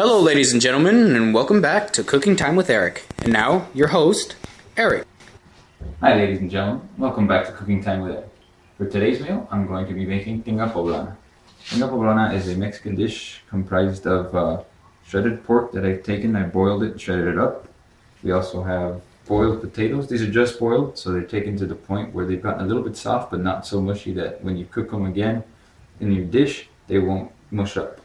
Hello ladies and gentlemen, and welcome back to Cooking Time with Eric. And now, your host, Eric. Hi ladies and gentlemen, welcome back to Cooking Time with Eric. For today's meal, I'm going to be making Tinga Poblana. Tinga Poblana is a Mexican dish comprised of shredded pork that I've taken, I boiled it and shredded it up. We also have boiled potatoes. These are just boiled, so they're taken to the point where they've gotten a little bit soft, but not so mushy that when you cook them again in your dish, they won't mush up.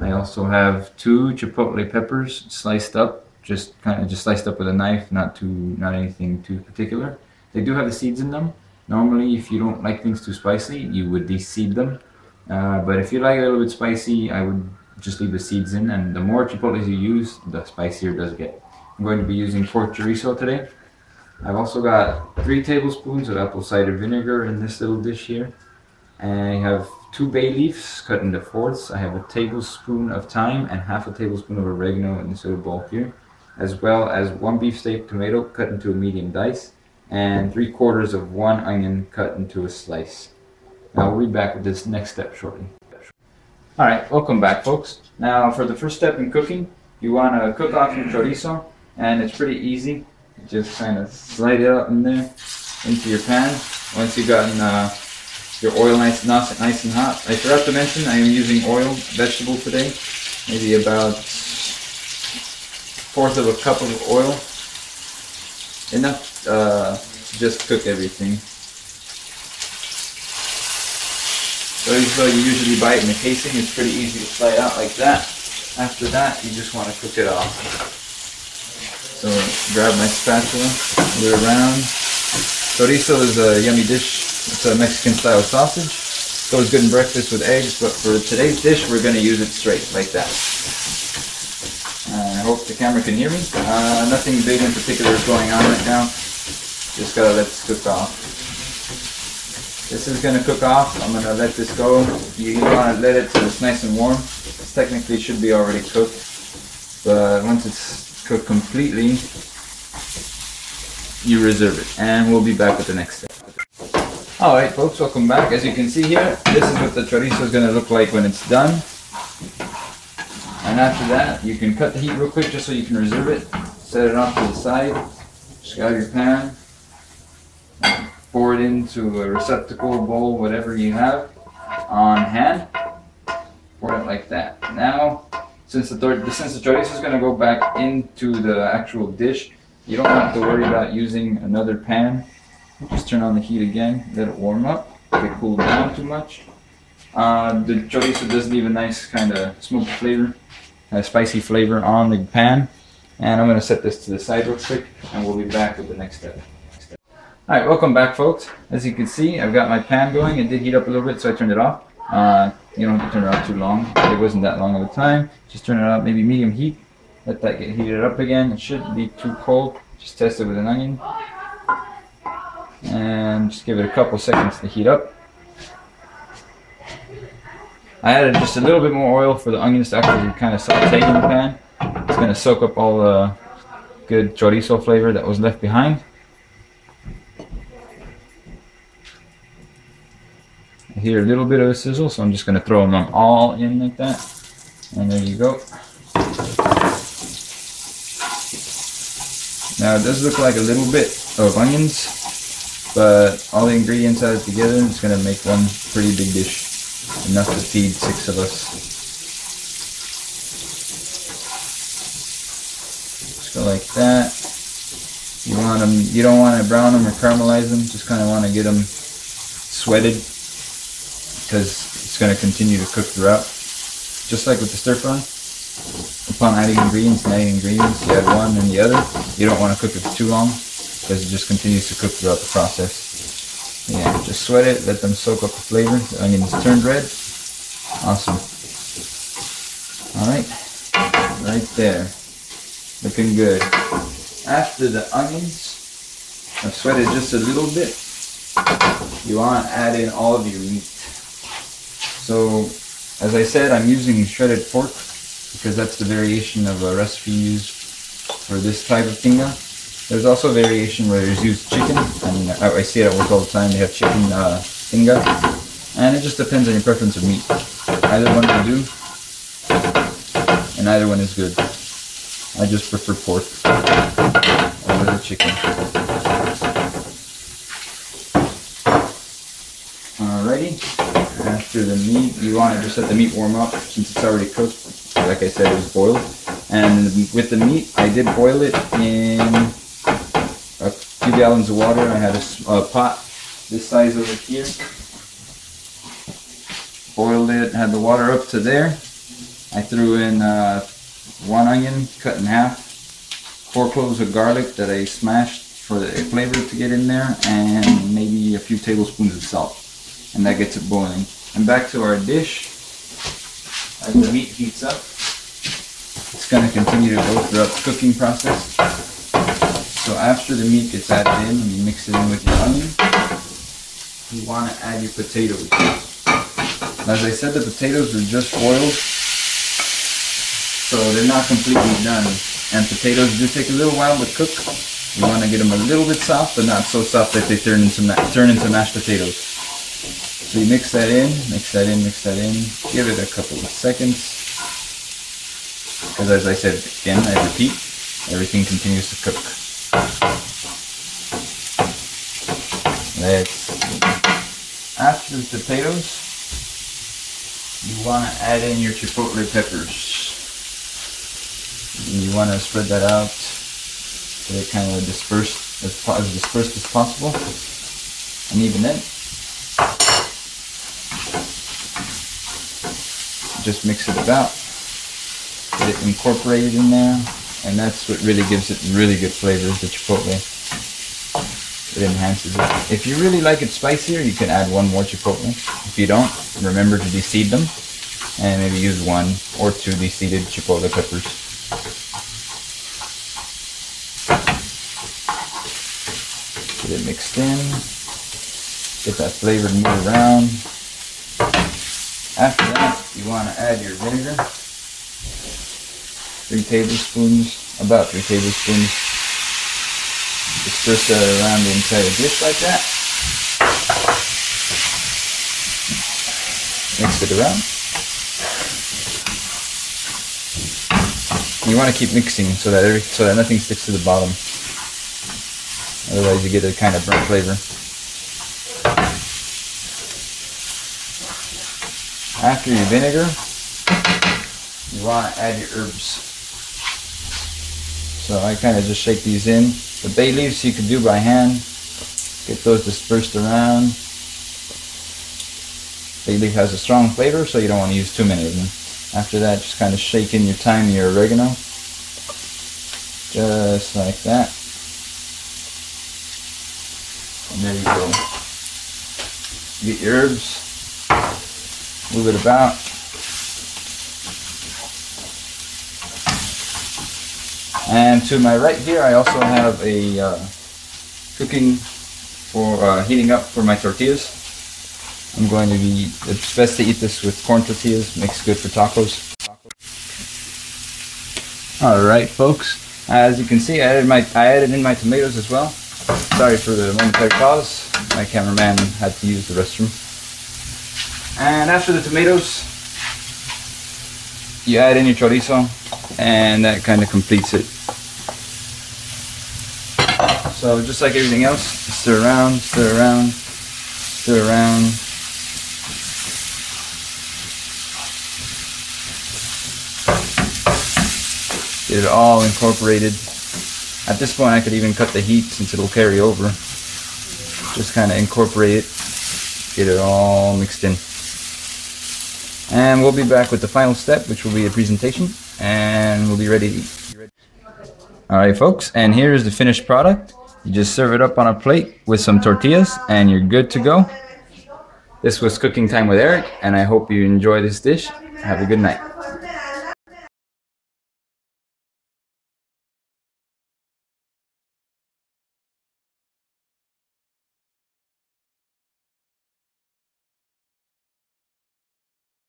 I also have 2 chipotle peppers sliced up, just sliced up with a knife, not anything too particular. They do have the seeds in them. Normally, if you don't like things too spicy, you would de-seed them. But if you like it a little bit spicy, I would just leave the seeds in, and the more chipotles you use, the spicier it does get. I'm going to be using pork chorizo today. I've also got 3 tablespoons of apple cider vinegar in this little dish here. And I have 2 bay leaves cut into fourths. I have a tablespoon of thyme and half a tablespoon of oregano in this little bowl here, as well as 1 beefsteak tomato cut into a medium dice, and 3/4 of 1 onion cut into a slice. Now we'll be back with this next step shortly. Alright, welcome back folks. Now for the first step in cooking, you want to cook off your chorizo, and it's pretty easy. Just kind of slide it up in there into your pan. Once you've gotten your oil nice and hot. I forgot to mention I am using oil vegetable today, maybe about 1/4 of a cup of oil, enough to just cook everything. So you usually buy it in the casing. It's pretty easy to slide out like that. After that, you just want to cook it off. So grab my spatula, move it around. Chorizo is a yummy dish. It's a Mexican style sausage. Goes good in breakfast with eggs, but for today's dish we're going to use it straight, like that. I hope the camera can hear me. Nothing big in particular is going on right now. Just gotta let this cook off. This is going to cook off. I'm going to let this go. You want to let it till it's nice and warm. This technically should be already cooked, but once it's cooked completely, you reserve it. And we'll be back with the next step. Alright folks, welcome back. As you can see here, this is what the chorizo is going to look like when it's done. And after that, you can cut the heat real quick just so you can reserve it. Set it off to the side. Just grab your pan. Pour it into a receptacle, bowl, whatever you have on hand. Pour it like that. Now, since the chorizo is going to go back into the actual dish, you don't have to worry about using another pan. Just turn on the heat again, let it warm up. If it cooled down too much. The chorizo does leave a nice kind of smoky flavor, a spicy flavor on the pan. And I'm going to set this to the side real quick, and we'll be back with the next step. Alright, welcome back folks. As you can see, I've got my pan going. It did heat up a little bit, so I turned it off. You don't have to turn it off too long. It wasn't that long of a time. Just turn it up, maybe medium heat. Let that get heated up again. It shouldn't be too cold. Just test it with an onion. And just give it a couple seconds to heat up. I added just a little bit more oil for the onions to actually kind of saute in the pan. It's going to soak up all the good chorizo flavor that was left behind. I hear a little bit of a sizzle, so I'm just going to throw them all in like that. And there you go. Now it does look like a little bit of onions, but all the ingredients added together is going to make one pretty big dish. Enough to feed 6 of us. Just go like that. You don't want to brown them or caramelize them. Just kind of want to get them sweated, because it's going to continue to cook throughout. Just like with the stir fry. Upon adding ingredients, you add one and the other. You don't want to cook it for too long, because it just continues to cook throughout the process. Yeah, just sweat it, let them soak up the flavor. The onions turned red. Awesome. Alright, right there. Looking good. After the onions have sweated just a little bit, you want to add in all of your meat. So, as I said, I'm using shredded pork, because that's the variation of a recipe used for this type of tinga. There's also a variation where there's used chicken, and I see it at work all the time. They have chicken tinga, and it just depends on your preference of meat. Either one will do. and either one is good. I just prefer pork over the chicken. Alrighty, after the meat, you want to just let the meat warm up since it's already cooked. Like I said, it was boiled. And with the meat, I did boil it in a few gallons of water. I had a pot this size over here. Boiled it, had the water up to there. I threw in 1 onion cut in half, 4 cloves of garlic that I smashed for the flavor to get in there, and maybe a few tablespoons of salt. And that gets it boiling. And back to our dish. As the meat heats up, it's going to continue to go throughout the cooking process. So after the meat gets added in and you mix it in with your onion, you want to add your potatoes. As I said, the potatoes are just boiled, so they're not completely done. And potatoes do take a little while to cook. You want to get them a little bit soft, but not so soft that they turn into mashed potatoes. So you mix that in, mix that in, mix that in. Give it a couple of seconds. Because as I said, again, I repeat, everything continues to cook. After the potatoes, you want to add in your chipotle peppers. And you want to spread that out so it kind of dispersed as dispersed as possible. And even then, just mix it about, get it incorporated in there, and that's what really gives it really good flavor, the chipotle. It enhances it. If you really like it spicier, you can add 1 more chipotle. If you don't, remember to deseed them, and maybe use 1 or 2 deseeded chipotle peppers. Get it mixed in, get that flavor to move around. After that, you want to add your vinegar. 3 tablespoons, about 3 tablespoons. Disperse that around the entire dish like that. Mix it around. You want to keep mixing so that nothing sticks to the bottom. Otherwise, you get a kind of burnt flavor. After your vinegar, you want to add your herbs. So I kind of just shake these in. The bay leaves you can do by hand. Get those dispersed around. Bay leaf has a strong flavor, so you don't want to use too many of them. After that, just kind of shake in your thyme and your oregano. Just like that. And there you go. Get your herbs. Move it about. And to my right here, I also have a cooking for heating up for my tortillas. I'm going to be, it's best to eat this with corn tortillas, makes good for tacos. Alright folks, as you can see, I added in my tomatoes as well. Sorry for the momentary pause, my cameraman had to use the restroom. And after the tomatoes, you add in your chorizo, and that kind of completes it. So just like everything else, stir around, stir around, stir around. Get it all incorporated. At this point I could even cut the heat since it'll carry over. Just kind of incorporate it, get it all mixed in. And we'll be back with the final step, which will be a presentation, and we'll be ready to eat. Alright folks, and here is the finished product. You just serve it up on a plate with some tortillas and you're good to go. This was Cooking Time with Eric, and I hope you enjoy this dish. Have a good night.